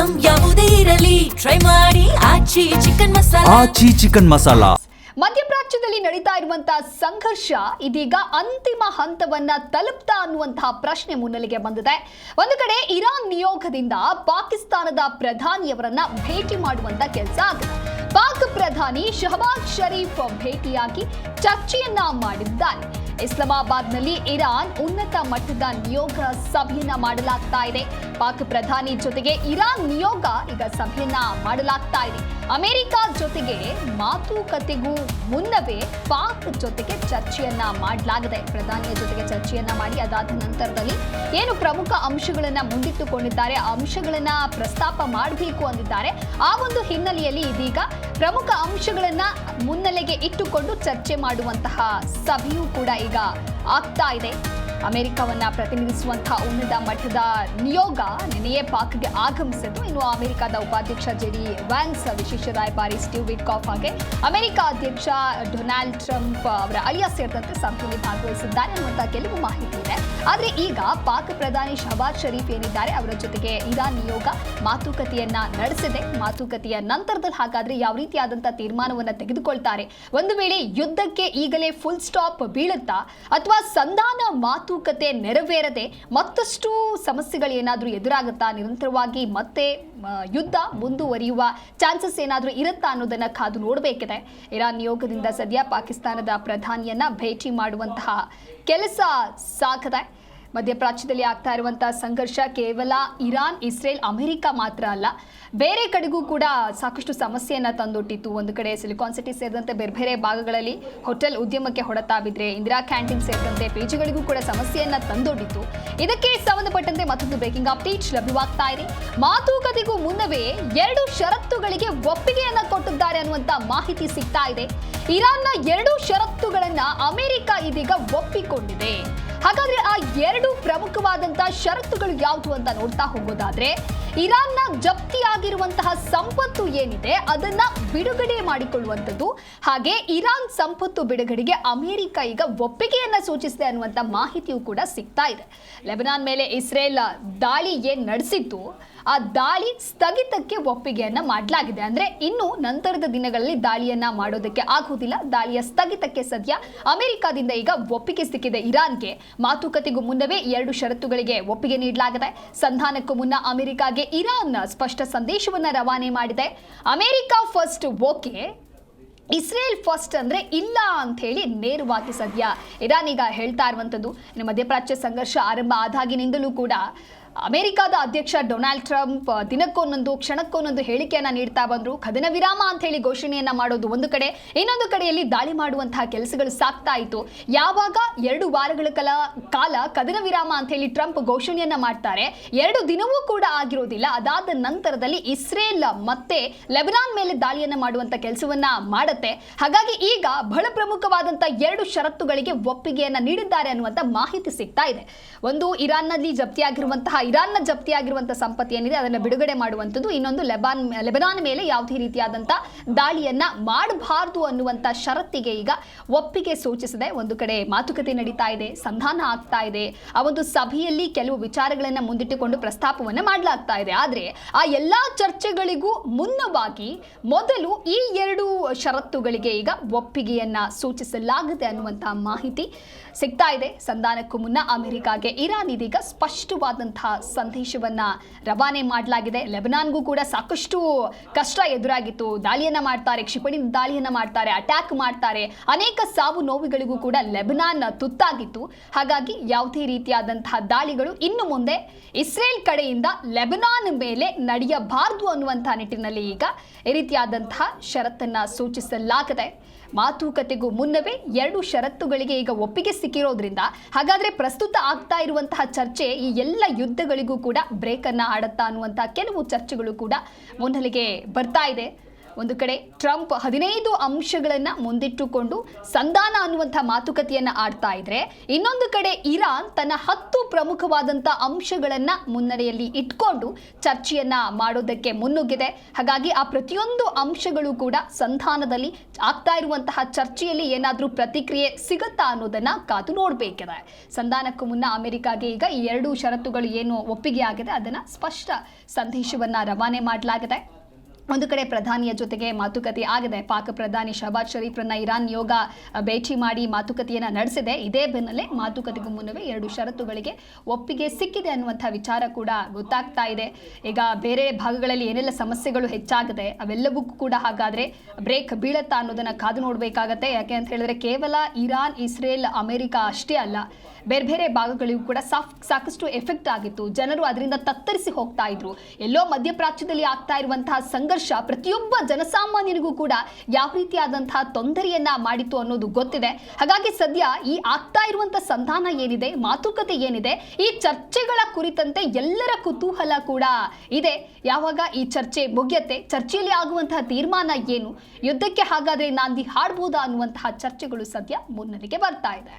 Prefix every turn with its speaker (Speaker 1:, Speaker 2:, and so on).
Speaker 1: Item ಯಾವುದೇ ಇರಲಿ try ಮಾಡಿ ಆಚಿ ಚಿಕನ್ ಮಸಾಲಾ.
Speaker 2: ಮಧ್ಯಪ್ರಾಚ್ಯದಲ್ಲಿ ನಡೀತಾ ಇರುವಂತಹ ಸಂಘರ್ಷ ಇದೀಗ ಅಂತಿಮ ಹಂತವನ್ನ ತಲುಪ್ತಾ ಅನ್ನುವಂತಹ ಪ್ರಶ್ನೆ ಮುನ್ನೆಲೆಗೆ ಬಂದಿದೆ. ಒಂದು ಕಡೆ ಇರಾನ್ ನಿಯೋಗದಿಂದ ಪಾಕಿಸ್ತಾನದ ಪ್ರಧಾನಿಯವರನ್ನ ಭೇಟಿ ಮಾಡುವಂತ ಕೆಲಸ ಆಗಿದೆ. ಪಾಕ್ ಪ್ರಧಾನಿ ಶಹಬಾಜ್ ಶರೀಫ್ ಭೇಟಿಯಾಗಿ ಚರ್ಚೆಯನ್ನ ಮಾಡಿದ್ದಾರೆ. ಇಸ್ಲಾಮಾಬಾದ್ನಲ್ಲಿ ಇರಾನ್ ಉನ್ನತ ಮಟ್ಟದ ನಿಯೋಗ ಸಭೆಯನ್ನ ಮಾಡಲಾಗ್ತಾ ಇದೆ. ಪಾಕ್ ಪ್ರಧಾನಿ ಜೊತೆಗೆ ಇರಾನ್ ನಿಯೋಗ ಈಗ ಸಭೆಯನ್ನ ಮಾಡಲಾಗ್ತಾ ಇದೆ. ಅಮೆರಿಕ ಜೊತೆಗೆ ಮಾತುಕತೆಗೂ ಮುನ್ನವೇ ಪಾಕ್ ಜೊತೆಗೆ ಚರ್ಚೆಯನ್ನ ಮಾಡಲಾಗಿದೆ. ಪ್ರಧಾನಿಯ ಜೊತೆಗೆ ಚರ್ಚೆಯನ್ನ ಮಾಡಿ ಅದಾದ ನಂತರದಲ್ಲಿ ಏನು ಪ್ರಮುಖ ಅಂಶಗಳನ್ನ ಮುಂದಿಟ್ಟುಕೊಂಡಿದ್ದಾರೆ, ಆ ಅಂಶಗಳನ್ನ ಪ್ರಸ್ತಾಪ ಮಾಡಬೇಕು ಅಂದಿದ್ದಾರೆ. ಆ ಒಂದು ಹಿನ್ನೆಲೆಯಲ್ಲಿ ಇದೀಗ ಪ್ರಮುಖ ಅಂಶಗಳನ್ನ ಮುನ್ನೆಲೆಗೆ ಇಟ್ಟುಕೊಂಡು ಚರ್ಚೆ ಮಾಡುವಂತಹ ಸಭೆಯೂ ಕೂಡ ಈಗ ಆಗ್ತಾ ಇದೆ. ಅಮೆರಿಕವನ್ನ ಪ್ರತಿನಿಧಿಸುವಂತಹ ಉನ್ನತ ಮಟ್ಟದ ನಿಯೋಗ ನಿನ್ನೆಯೇ ಪಾಕ್ಗೆ ಆಗಮಿಸಿದ್ದು. ಇನ್ನು ಅಮೆರಿಕದ ಉಪಾಧ್ಯಕ್ಷ ಜೆಡಿ ವ್ಯಾನ್ಸ್, ವಿಶೇಷ ರಾಯಭಾರಿ ಸ್ಟೀವ್ ವಿಟ್ಕಾಫ್ ಹಾಗೆ ಅಮೆರಿಕ ಅಧ್ಯಕ್ಷ ಡೊನಾಲ್ಡ್ ಟ್ರಂಪ್ ಅವರ ಅಳಿಯ ಸೇರಿದಂತೆ ಸಭೆಯಲ್ಲಿ ಭಾಗವಹಿಸಿದ್ದಾರೆ ಅನ್ನುವಂತಹ ಕೆಲವು ಮಾಹಿತಿ ಇದೆ. ಆದರೆ ಈಗ ಪಾಕ್ ಪ್ರಧಾನಿ ಶಹಬಾಜ್ ಶರೀಫ್ ಏನಿದ್ದಾರೆ ಅವರ ಜೊತೆಗೆ ಇರಾನ್ ನಿಯೋಗ ಮಾತುಕತೆಯನ್ನ ನಡೆಸಿದೆ. ಮಾತುಕತೆಯ ನಂತರದಲ್ಲಿ ಹಾಗಾದ್ರೆ ಯಾವ ರೀತಿಯಾದಂತಹ ತೀರ್ಮಾನವನ್ನ ತೆಗೆದುಕೊಳ್ತಾರೆ, ಒಂದು ವೇಳೆ ಯುದ್ಧಕ್ಕೆ ಈಗಲೇ ಫುಲ್ ಸ್ಟಾಪ್ ಬೀಳುತ್ತಾ ಅಥವಾ ಸಂಧಾನ ಮಾತುಕತೆ ನೆರವೇರದೆ ಮತ್ತಷ್ಟು ಸಮಸ್ಯೆಗಳು ಏನಾದರೂ ಎದುರಾಗುತ್ತಾ, ನಿರಂತರವಾಗಿ ಮತ್ತೆ ಯುದ್ಧ ಮುಂದುವರಿಯುವ ಚಾನ್ಸಸ್ ಏನಾದರೂ ಇರುತ್ತಾ ಅನ್ನೋದನ್ನ ಕಾದು ನೋಡಬೇಕಿದೆ. ಇರಾನ್ ನಿಯೋಗದಿಂದ ಸದ್ಯ ಪಾಕಿಸ್ತಾನದ ಪ್ರಧಾನಿಯನ್ನ ಭೇಟಿ ಮಾಡುವಂತಹ ಕೆಲಸ ಸಾಗದೆ. ಮಧ್ಯಪ್ರಾಚ್ಯದಲ್ಲಿ ಆಗ್ತಾ ಇರುವಂತಹ ಸಂಘರ್ಷ ಕೇವಲ ಇರಾನ್, ಇಸ್ರೇಲ್, ಅಮೆರಿಕ ಮಾತ್ರ ಅಲ್ಲ, ಬೇರೆ ಕಡೆಗೂ ಕೂಡ ಸಾಕಷ್ಟು ಸಮಸ್ಯೆಯನ್ನ ತಂದೊಡ್ಡಿತ್ತು. ಒಂದು ಕಡೆ ಸಿಲಿಕಾನ್ ಸಿಟಿ ಸೇರಿದಂತೆ ಬೇರೆ ಬೇರೆ ಭಾಗಗಳಲ್ಲಿ ಹೋಟೆಲ್ ಉದ್ಯಮಕ್ಕೆ ಹೊಡೆತ ಬಿದ್ದರೆ ಇಂದಿರಾ ಕ್ಯಾಂಟೀನ್ ಸೇರಿದಂತೆ ಪಿಜಿಗಳಿಗೂ ಕೂಡ ಸಮಸ್ಯೆಯನ್ನ ತಂದೊಡ್ಡಿತ್ತು. ಇದಕ್ಕೆ ಸಂಬಂಧಪಟ್ಟಂತೆ ಮತ್ತೊಂದು ಬ್ರೇಕಿಂಗ್ ಅಪ್ಡೇಟ್ ಲಭ್ಯವಾಗ್ತಾ ಇದೆ. ಮಾತುಕತೆಗೂ ಮುನ್ನವೇ 2 ಷರತ್ತುಗಳಿಗೆ ಒಪ್ಪಿಗೆಯನ್ನ ಕೊಟ್ಟಿದ್ದಾರೆ ಅನ್ನುವಂತ ಮಾಹಿತಿ ಸಿಗ್ತಾ ಇದೆ. ಇರಾನ್ನ 2 ಷರತ್ತುಗಳನ್ನ ಅಮೆರಿಕ ಇದೀಗ ಒಪ್ಪಿಕೊಂಡಿದೆ. ಹಾಗಾದ್ರೆ ಆ 2 ಪ್ರಮುಖವಾದಂತಹ ಷರತ್ತುಗಳು ಯಾವುದು ಅಂತ ನೋಡ್ತಾ ಹೋಗೋದಾದ್ರೆ, ಇರಾನ್ನ ಜಪ್ತಿಯಾಗಿರುವಂತಹ ಸಂಪತ್ತು ಏನಿದೆ ಅದನ್ನ ಬಿಡುಗಡೆ ಮಾಡಿಕೊಳ್ಳುವಂಥದ್ದು, ಹಾಗೆ ಇರಾನ್ ಸಂಪತ್ತು ಬಿಡುಗಡೆಗೆ ಅಮೆರಿಕ ಈಗ ಒಪ್ಪಿಗೆಯನ್ನ ಸೂಚಿಸಿದೆ ಅನ್ನುವಂಥ ಮಾಹಿತಿಯೂ ಕೂಡ ಸಿಗ್ತಾ ಇದೆ. ಲೆಬನಾನ್ ಮೇಲೆ ಇಸ್ರೇಲ್ ದಾಳಿ ಏನ್ ನಡೆಸಿತ್ತು, ಆ ದಾಳಿ ಸ್ಥಗಿತಕ್ಕೆ ಒಪ್ಪಿಗೆಯನ್ನ ಮಾಡಲಾಗಿದೆ. ಅಂದ್ರೆ ಇನ್ನು ನಂತರದ ದಿನಗಳಲ್ಲಿ ದಾಳಿಯನ್ನ ಮಾಡೋದಕ್ಕೆ ಆಗುವುದಿಲ್ಲ. ದಾಳಿಯ ಸ್ಥಗಿತಕ್ಕೆ ಸದ್ಯ ಅಮೆರಿಕದಿಂದ ಈಗ ಒಪ್ಪಿಗೆ ಸಿಕ್ಕಿದೆ ಇರಾನ್ಗೆ. ಮಾತುಕತೆಗೂ ಮುನ್ನವೇ 2 ಷರತ್ತುಗಳಿಗೆ ಒಪ್ಪಿಗೆ ನೀಡಲಾಗಿದೆ. ಸಂಧಾನಕ್ಕೂ ಮುನ್ನ ಅಮೆರಿಕಾಗೆ ಇರಾನ್ ಸ್ಪಷ್ಟ ಸಂದೇಶವನ್ನ ರವಾನೆ ಮಾಡಿದೆ. America first okay, Israel first ಅಂದ್ರೆ ಇಲ್ಲ ಅಂತ ಹೇಳಿ ನೇರವಾಗಿ ಸದ್ಯ ಇರಾನ್ ಈಗ ಹೇಳ್ತಾ ಇರುವಂಥದ್ದು. ಇನ್ನು ಮಧ್ಯಪ್ರಾಚ್ಯ ಸಂಘರ್ಷ ಆರಂಭ ಆದಾಗಿನಿಂದಲೂ ಕೂಡ ಅಮೆರಿಕದ ಅಧ್ಯಕ್ಷ ಡೊನಾಲ್ಡ್ ಟ್ರಂಪ್ ದಿನಕ್ಕೊಂದೊಂದು ಕ್ಷಣಕ್ಕೊಂದೊಂದು ಹೇಳಿಕೆಯನ್ನ ನೀಡ್ತಾ ಬಂದ್ರು. ಕದನ ವಿರಾಮ ಅಂತ ಹೇಳಿ ಘೋಷಣೆಯನ್ನ ಮಾಡೋದು ಒಂದು ಕಡೆ, ಇನ್ನೊಂದು ಕಡೆಯಲ್ಲಿ ದಾಳಿ ಮಾಡುವಂತಹ ಕೆಲಸಗಳು ಸಾಗ್ತಾ ಇತ್ತು. ಯಾವಾಗ 2 ವಾರಗಳ ಕಾಲ ಕದನ ವಿರಾಮ ಅಂತ ಹೇಳಿ ಟ್ರಂಪ್ ಘೋಷಣೆಯನ್ನ ಮಾಡ್ತಾರೆ, 2 ದಿನವೂ ಕೂಡ ಆಗಿರೋದಿಲ್ಲ. ಅದಾದ ನಂತರದಲ್ಲಿ ಇಸ್ರೇಲ್ ಮತ್ತೆ ಲೆಬನಾನ್ ಮೇಲೆ ದಾಳಿಯನ್ನ ಮಾಡುವಂತ ಕೆಲಸವನ್ನ ಮಾಡುತ್ತೆ. ಹಾಗಾಗಿ ಈಗ ಬಹಳ ಪ್ರಮುಖವಾದಂತಹ 2 ಷರತ್ತುಗಳಿಗೆ ಒಪ್ಪಿಗೆಯನ್ನ ನೀಡಿದ್ದಾರೆ ಅನ್ನುವಂತ ಮಾಹಿತಿ ಸಿಗ್ತಾ ಇದೆ. ಒಂದು ಇರಾನ್ನಲ್ಲಿ ಇರಾನ್ನ ಜಪ್ತಿಯಾಗಿರುವಂತಹ ಸಂಪತ್ತು ಏನಿದೆ ಅದನ್ನು ಬಿಡುಗಡೆ ಮಾಡುವಂಥದ್ದು, ಇನ್ನೊಂದು ಲೆಬನಾನ್ ಮೇಲೆ ಯಾವುದೇ ರೀತಿಯಾದಂತಹ ದಾಳಿಯನ್ನ ಮಾಡಬಾರದು ಅನ್ನುವಂಥ ಷರತ್ತಿಗೆ ಈಗ ಒಪ್ಪಿಗೆ ಸೂಚಿಸಿದೆ. ಒಂದು ಕಡೆ ಮಾತುಕತೆ ನಡೀತಾ ಇದೆ, ಸಂಧಾನ ಆಗ್ತಾ ಇದೆ, ಆ ಒಂದು ಸಭೆಯಲ್ಲಿ ಕೆಲವು ವಿಚಾರಗಳನ್ನ ಮುಂದಿಟ್ಟುಕೊಂಡು ಪ್ರಸ್ತಾಪವನ್ನ ಮಾಡಲಾಗ್ತಾ ಇದೆ. ಆದ್ರೆ ಆ ಎಲ್ಲಾ ಚರ್ಚೆಗಳಿಗೂ ಮುನ್ನವಾಗಿ ಮೊದಲು ಈ 2 ಷರತ್ತುಗಳಿಗೆ ಈಗ ಒಪ್ಪಿಗೆಯನ್ನ ಸೂಚಿಸಲಾಗಿದೆ ಅನ್ನುವಂತಹ ಮಾಹಿತಿ ಸಿಗ್ತಾ ಇದೆ. ಸಂಧಾನಕ್ಕೂ ಮುನ್ನ ಅಮೆರಿಕಾಗೆ ಇರಾನ್ ಇದೀಗ ಸ್ಪಷ್ಟವಾದಂತಹ ಸಂದೇಶವನ್ನ ರವಾನೆ ಮಾಡಲಾಗಿದೆ. ಲೆಬನಾನ್ಗೂ ಕೂಡ ಸಾಕಷ್ಟು ಕಷ್ಟ ಎದುರಾಗಿತ್ತು. ದಾಳಿಯನ್ನ ಮಾಡ್ತಾರೆ, ಕ್ಷಿಪಣಿ ದಾಳಿಯನ್ನ ಮಾಡ್ತಾರೆ, ಅಟ್ಯಾಕ್ ಮಾಡ್ತಾರೆ, ಅನೇಕ ಸಾವು ನೋವುಗಳಿಗೂ ಕೂಡ ಲೆಬನಾನ್ ತುತ್ತಾಗಿತ್ತು. ಹಾಗಾಗಿ ಯಾವುದೇ ರೀತಿಯಾದಂತಹ ದಾಳಿಗಳು ಇನ್ನು ಮುಂದೆ ಇಸ್ರೇಲ್ ಕಡೆಯಿಂದ ಲೆಬನಾನ್ ಮೇಲೆ ನಡೆಯಬಾರದು ಅನ್ನುವಂತಹ ನಿಟ್ಟಿನಲ್ಲಿ ಈಗ ಈ ರೀತಿಯಾದಂತಹ ಷರತ್ತನ್ನ ಸೂಚಿಸಲಾಗಿದೆ. ಮಾತುಕತೆಗೂ ಮುನ್ನವೇ 2 ಷರತ್ತುಗಳಿಗೆ ಈಗ ಒಪ್ಪಿಗೆ ಸಿಕ್ಕಿರೋದ್ರಿಂದ ಹಾಗಾದ್ರೆ ಪ್ರಸ್ತುತ ಆಗ್ತಾ ಇರುವಂತಹ ಚರ್ಚೆ ಈ ಎಲ್ಲ ಯುದ್ಧಗಳಿಗೂ ಕೂಡ ಬ್ರೇಕ್ ಅನ್ನ ಆಡುತ್ತಾ ಅನ್ನುವಂತಹ ಕೆಲವು ಚರ್ಚೆಗಳು ಕೂಡ ಮುನ್ನೆಲೆಗೆ ಬರ್ತಾ ಇದೆ. ಒಂದು ಕಡೆ ಟ್ರಂಪ್ 15 ಅಂಶಗಳನ್ನ ಮುಂದಿಟ್ಟುಕೊಂಡು ಸಂಧಾನ ಅನ್ನುವಂಥ ಮಾತುಕತೆಯನ್ನ ಆಡ್ತಾ ಇದ್ರೆ, ಇನ್ನೊಂದು ಕಡೆ ಇರಾನ್ ತನ್ನ 10 ಪ್ರಮುಖವಾದಂಥ ಅಂಶಗಳನ್ನ ಮುನ್ನಡೆಯಲ್ಲಿ ಇಟ್ಕೊಂಡು ಚರ್ಚೆಯನ್ನ ಮಾಡೋದಕ್ಕೆ ಮುನ್ನುಗ್ಗಿದೆ. ಹಾಗಾಗಿ ಆ ಪ್ರತಿಯೊಂದು ಅಂಶಗಳು ಕೂಡ ಸಂಧಾನದಲ್ಲಿ ಆಗ್ತಾ ಇರುವಂತಹ ಚರ್ಚೆಯಲ್ಲಿ ಏನಾದರೂ ಪ್ರತಿಕ್ರಿಯೆ ಸಿಗುತ್ತಾ ಅನ್ನೋದನ್ನ ಕಾದು ನೋಡಬೇಕಿದೆ. ಸಂಧಾನಕ್ಕೂ ಮುನ್ನ ಅಮೆರಿಕಾಗೆ ಈಗ ಈ 2 ಷರತ್ತುಗಳು ಏನು ಒಪ್ಪಿಗೆ ಆಗಿದೆ ಅದನ್ನ ಸ್ಪಷ್ಟ ಸಂದೇಶವನ್ನ ರವಾನೆ ಮಾಡಲಾಗಿದೆ. ಒಂದು ಕಡೆ ಪ್ರಧಾನಿಯ ಜೊತೆಗೆ ಮಾತುಕತೆ ಆಗಿದೆ. ಪಾಕ್ ಪ್ರಧಾನಿ ಶಹಬಾಜ್ ಶರೀಫ್ರನ್ನ ಇರಾನ್ ನಿಯೋಗ ಭೇಟಿ ಮಾಡಿ ಮಾತುಕತೆಯನ್ನು ನಡೆಸಿದೆ. ಇದೇ ಬೆನ್ನಲ್ಲೇ ಮಾತುಕತೆಗೂ ಮುನ್ನವೇ 2 ಷರತ್ತುಗಳಿಗೆ ಒಪ್ಪಿಗೆ ಸಿಕ್ಕಿದೆ ಅನ್ನುವಂಥ ವಿಚಾರ ಕೂಡ ಗೊತ್ತಾಗ್ತಾ ಇದೆ. ಈಗ ಬೇರೆ ಭಾಗಗಳಲ್ಲಿ ಏನೆಲ್ಲ ಸಮಸ್ಯೆಗಳು ಹೆಚ್ಚಾಗಿದೆ ಅವೆಲ್ಲವಕ್ಕೂ ಕೂಡ ಹಾಗಾದರೆ ಬ್ರೇಕ್ ಬೀಳತ್ತಾ ಅನ್ನೋದನ್ನು ಕಾದು ನೋಡಬೇಕಾಗತ್ತೆ. ಯಾಕೆ ಅಂತ ಹೇಳಿದ್ರೆ ಕೇವಲ ಇರಾನ್, ಇಸ್ರೇಲ್, ಅಮೆರಿಕ ಅಷ್ಟೇ ಅಲ್ಲ, ಬೇರೆ ಬೇರೆ ಭಾಗಗಳಿಗೂ ಕೂಡ ಸಾಕಷ್ಟು ಎಫೆಕ್ಟ್ ಆಗಿತ್ತು. ಜನರು ಅದರಿಂದ ತತ್ತರಿಸಿ ಹೋಗ್ತಾ ಇದ್ರು. ಎಲ್ಲೋ ಮಧ್ಯಪ್ರಾಚ್ಯದಲ್ಲಿ ಆಗ್ತಾ ಇರುವಂತಹ ಸಂಘರ್ಷ ಪ್ರತಿಯೊಬ್ಬ ಜನಸಾಮಾನ್ಯರಿಗೂ ಕೂಡ ಯಾವ ರೀತಿಯಾದಂತಹ ತೊಂದರೆಯನ್ನ ಮಾಡಿತು ಅನ್ನೋದು ಗೊತ್ತಿದೆ. ಹಾಗಾಗಿ ಸದ್ಯ ಈ ಆಗ್ತಾ ಇರುವಂತಹ ಸಂಧಾನ ಏನಿದೆ, ಮಾತುಕತೆ ಏನಿದೆ, ಈ ಚರ್ಚೆಗಳ ಕುರಿತಂತೆ ಎಲ್ಲರ ಕುತೂಹಲ ಕೂಡ ಇದೆ. ಯಾವಾಗ ಈ ಚರ್ಚೆ ಮುಗಿಯತ್ತೆ, ಚರ್ಚೆಯಲ್ಲಿ ಆಗುವಂತಹ ತೀರ್ಮಾನ ಏನು, ಯುದ್ಧಕ್ಕೆ ಹಾಗಾದ್ರೆ ನಾಂದಿ ಹಾಡಬಹುದಾ ಅನ್ನುವಂತಹ ಚರ್ಚೆಗಳು ಸದ್ಯ ಮುನ್ನೆಲೆಗೆ ಬರ್ತಾ ಇದೆ.